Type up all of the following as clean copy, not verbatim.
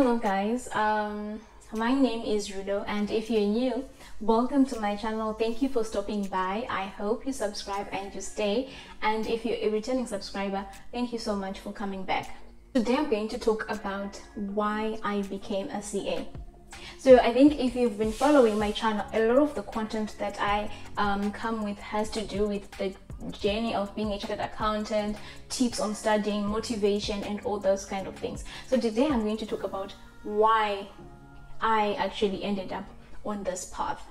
Hello guys, my name is Rudo, and if you're new, welcome to my channel. Thank you for stopping by. I hope you subscribe and you stay, and if you're a returning subscriber, thank you so much for coming back. Today I'm going to talk about why I became a CA. So I think if you've been following my channel, a lot of the content that I come with has to do with the journey of being a chartered accountant, tips on studying, motivation, and all those kind of things. So today I'm going to talk about why I actually ended up on this path.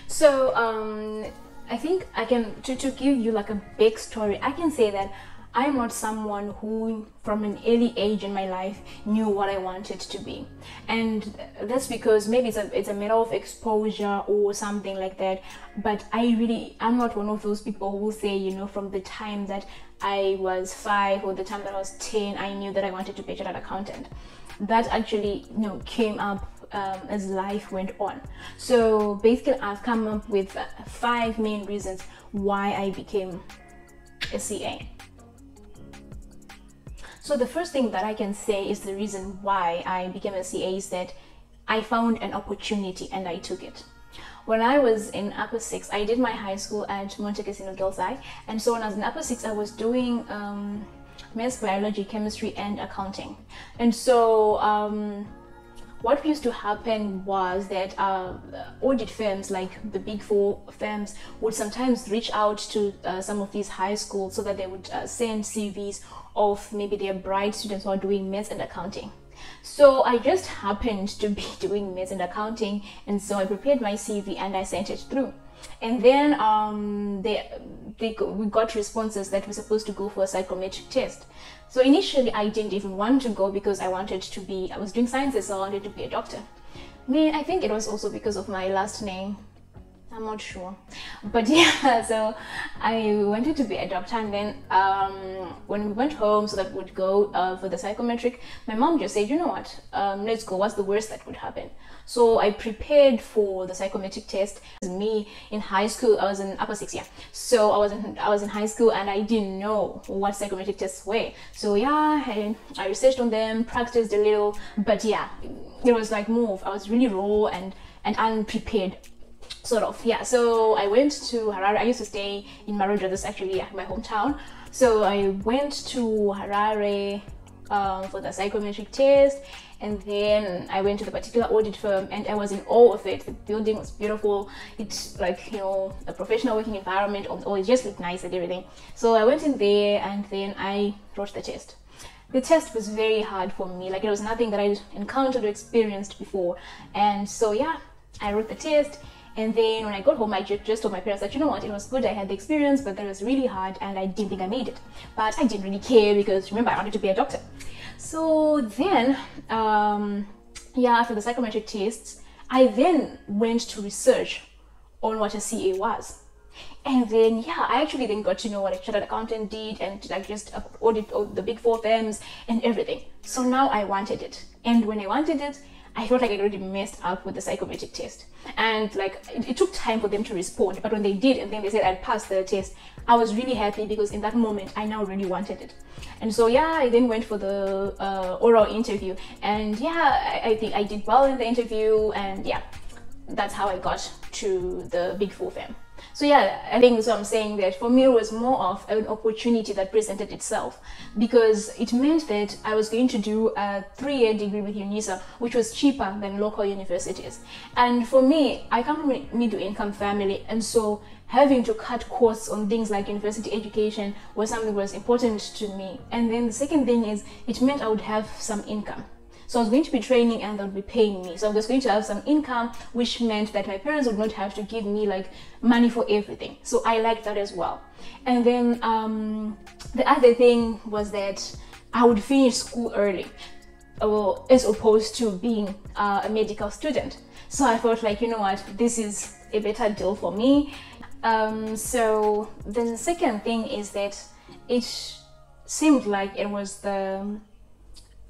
So I think I can to give you like a big story. I can say that I'm not someone who from an early age in my life knew what I wanted to be, and that's because maybe it's a matter of exposure or something like that. But I'm not one of those people who say, you know, from the time that I was 5 or the time that I was 10 I knew that I wanted to be a chartered accountant. That actually, you know, came up as life went on. So basically I've come up with 5 main reasons why I became a CA. So the first thing that I can say is the reason why I became a CA is that I found an opportunity and I took it. When I was in upper 6, I did my high school at Monte Cassino Girls High, and so when I was in upper 6 I was doing maths, biology, chemistry and accounting. And so what used to happen was that audit firms like the big 4 firms would sometimes reach out to some of these high schools so that they would send CVs of maybe their bright students who are doing maths and accounting. So I just happened to be doing maths and accounting, and so I prepared my CV and I sent it through. And then we got responses that we're supposed to go for a psychometric test. So initially I didn't even want to go because I was doing sciences, so I wanted to be a doctor. I think it was also because of my last name. I'm not sure, but yeah, so I wanted to be a doctor. And then when we went home so that we would go for the psychometric, my mom just said, you know what, let's go, what's the worst that would happen? So I prepared for the psychometric test. Me in high school, I was in upper 6, yeah, so I was in high school and I didn't know what psychometric tests were. So yeah, I researched on them, practiced a little, but yeah, it was like I was really raw and unprepared, sort of, yeah. So I went to Harare. I used to stay in Maroja, that's actually my hometown. So I went to Harare for the psychometric test, and then I went to the particular audit firm and I was in awe of it. The building was beautiful. It's like, you know, a professional working environment, it just looked nice and everything. So I went in there and then I wrote the test. The test was very hard for me, like it was nothing that I encountered or experienced before. And so yeah, I wrote the test. And then when I got home, I just told my parents that, you know what, it was good, I had the experience, but that was really hard and I didn't think I made it. But I didn't really care because, remember, I wanted to be a doctor. So then, yeah, after the psychometric tests, I then went to research on what a CA was. And then, yeah, I actually then got to know what a chartered accountant did and like just audit all the big 4 firms and everything. So now I wanted it. And when I wanted it, I felt like I already messed up with the psychometric test, and like it took time for them to respond, but when they did and then they said I'd passed the test, I was really happy because in that moment I now really wanted it. And so yeah, I then went for the oral interview, and yeah, I think I did well in the interview, and yeah, that's how I got to the big 4 firm. So yeah, I think so I'm saying that for me it was more of an opportunity that presented itself, because it meant that I was going to do a 3-year degree with UNISA, which was cheaper than local universities. And for me, I come from a middle-income family, and so having to cut costs on things like university education was something that was important to me. And then the second thing is it meant I would have some income. So I was going to be training and they would be paying me. So I was going to have some income, which meant that my parents would not have to give me like money for everything. So I liked that as well. And then the other thing was that I would finish school early, as opposed to being a medical student. So I felt like, you know what, this is a better deal for me. So then the second thing is that it seemed like it was the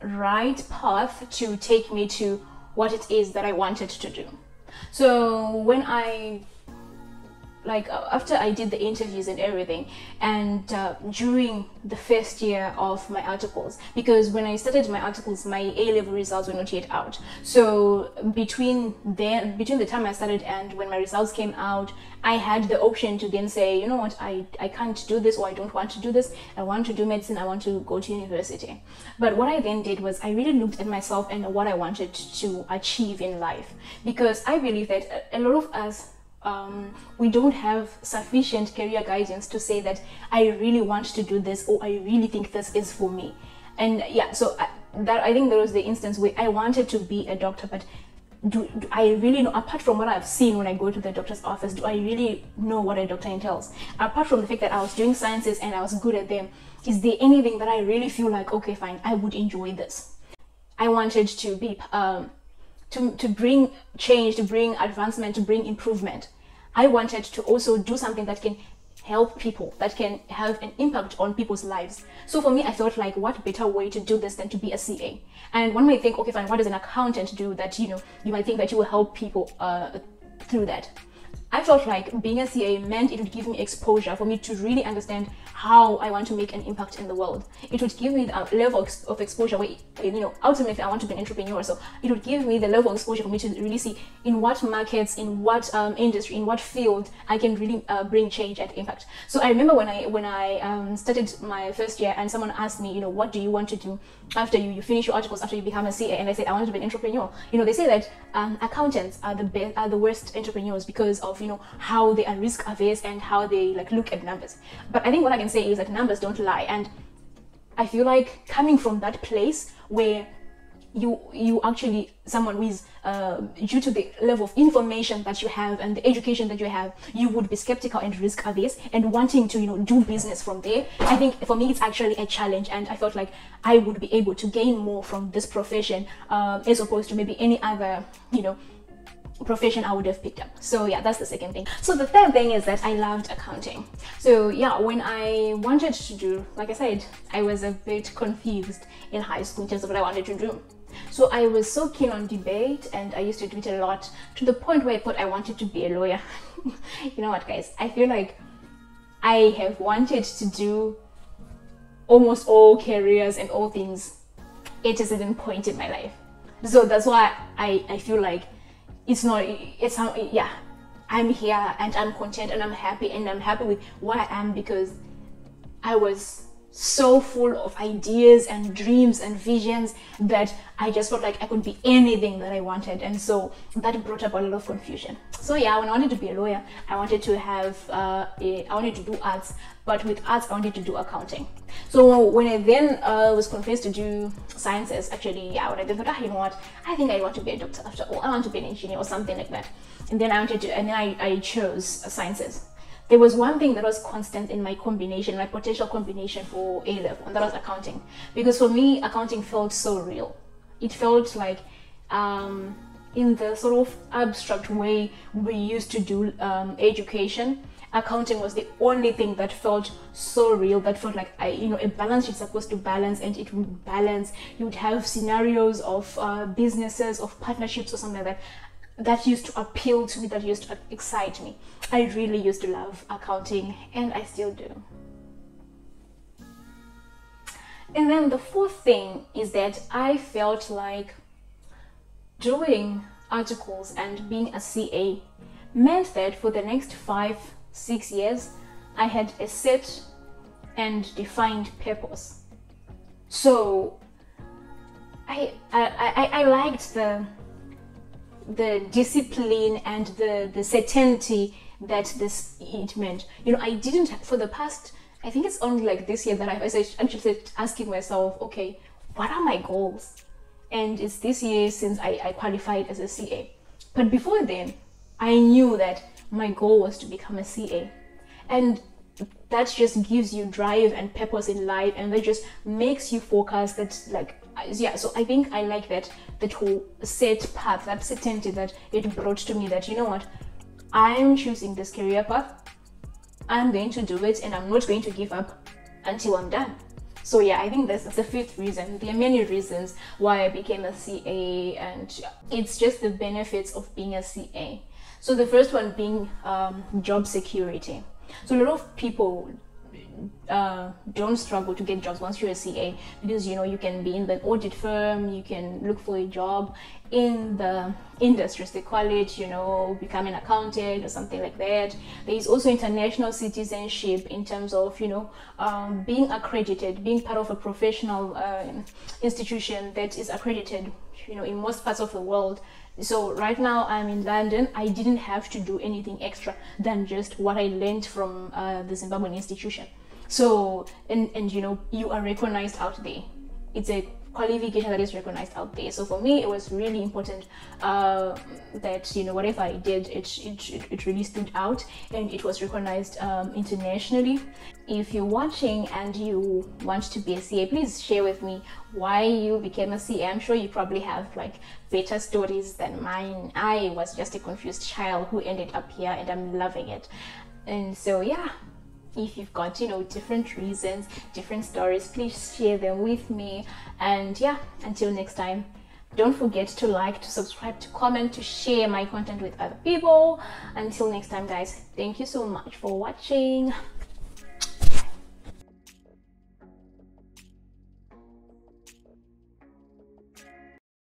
right path to take me to what it is that I wanted to do. So when I like after I did the interviews and everything, and during the first year of my articles, because when I started my articles, my A-level results were not yet out. So between the time I started and when my results came out, I had the option to then say, you know what, I can't do this, or I don't want to do this. I want to do medicine. I want to go to university. But what I then did was I really looked at myself and what I wanted to achieve in life, because I believe that a lot of us, we don't have sufficient career guidance to say that I really want to do this, or I really think this is for me. And yeah, so I think there was the instance where I wanted to be a doctor, but do I really know, apart from what I've seen when I go to the doctor's office, do I really know what a doctor entails? Apart from the fact that I was doing sciences and I was good at them, is there anything that I really feel like, okay, fine, I would enjoy this? I wanted to be, to bring change, to bring advancement, to bring improvement. I wanted to also do something that can help people, that can have an impact on people's lives. So for me, I felt like, what better way to do this than to be a CA? And one might think, okay, fine, what does an accountant do that, you know, you might think that you will help people through that? I felt like being a CA meant it would give me exposure for me to really understand how I want to make an impact in the world. It would give me a level of exposure where, you know, ultimately I want to be an entrepreneur. So it would give me the level of exposure for me to really see in what markets, in what industry, in what field I can really bring change and impact. So I remember when I started my first year and someone asked me, you know, what do you want to do after you finish your articles, after you become a CA? And I said, I want to be an entrepreneur. You know, they say that accountants are the worst entrepreneurs because of, you know, how they are risk averse and how they like look at numbers. But I think what I can say is that numbers don't lie, and I feel like coming from that place where you actually, someone who is due to the level of information that you have and the education that you have, you would be skeptical and risk averse and wanting to, you know, do business from there. I think for me it's actually a challenge, and I felt like I would be able to gain more from this profession as opposed to maybe any other, you know, profession I would have picked up. So yeah, that's the second thing. So the third thing is that I loved accounting. So yeah, when I wanted to do, like I said, I was a bit confused in high school in terms of what I wanted to do. So I was so keen on debate, and I used to do it a lot, to the point where I thought I wanted to be a lawyer. You know what, guys, I feel like I have wanted to do almost all careers and all things at a certain point in my life. So that's why I feel like yeah, I'm here and I'm content and I'm happy with where I am, because I was so full of ideas and dreams and visions that I just felt like I could be anything that I wanted, and so that brought up a lot of confusion. So yeah, when I wanted to be a lawyer, I wanted to have I wanted to do arts, but with arts I wanted to do accounting. So when I then was convinced to do sciences, actually, yeah, when I then thought, you know what, I think I want to be a doctor after all, I want to be an engineer or something like that. And then I chose sciences. There was one thing that was constant in my combination, my potential combination for A-level, and that was accounting. Because for me, accounting felt so real. It felt like, in the sort of abstract way we used to do education, accounting was the only thing that felt so real, that felt like, you know, a balance is supposed to balance, and it would balance. You would have scenarios of businesses, of partnerships or something like that. That used to appeal to me, that used to excite me. I really used to love accounting, and I still do. And then the fourth thing is that I felt like doing articles and being a CA meant that for the next 5-6 years, I had a set and defined purpose. So I liked the discipline and the certainty that it meant. You know, I didn't, for the past, I think it's only like this year that I actually started asking myself, okay, what are my goals? And it's this year since I qualified as a CA. But before then, I knew that my goal was to become a CA. And that just gives you drive and purpose in life, and that just makes you focus. That's like, yeah, so I think I like that whole set path, that certainty that it brought to me, that, you know what, I'm choosing this career path, I'm going to do it, and I'm not going to give up until I'm done. So yeah, I think that's the fifth reason. There are many reasons why I became a CA, and it's just the benefits of being a CA. So the first one being job security. So a lot of people don't struggle to get jobs once you're a CA, because you can be in the audit firm, you can look for a job in the industries, they call it, become an accountant or something like that. There is also international citizenship in terms of being accredited, being part of a professional institution that is accredited in most parts of the world. So right now I'm in London. I didn't have to do anything extra than just what I learned from the Zimbabwean institution. So and you are recognized out there. It's a qualification that is recognized out there. So for me, it was really important that whatever I did, it really stood out and it was recognized internationally. If you're watching and you want to be a CA, please share with me why you became a CA. I'm sure you probably have like better stories than mine. I was just a confused child who ended up here, and I'm loving it. And so yeah, if you've got different reasons, different stories, please share them with me. And yeah, until next time, don't forget to like, to subscribe, to comment, to share my content with other people. Until next time, guys, thank you so much for watching.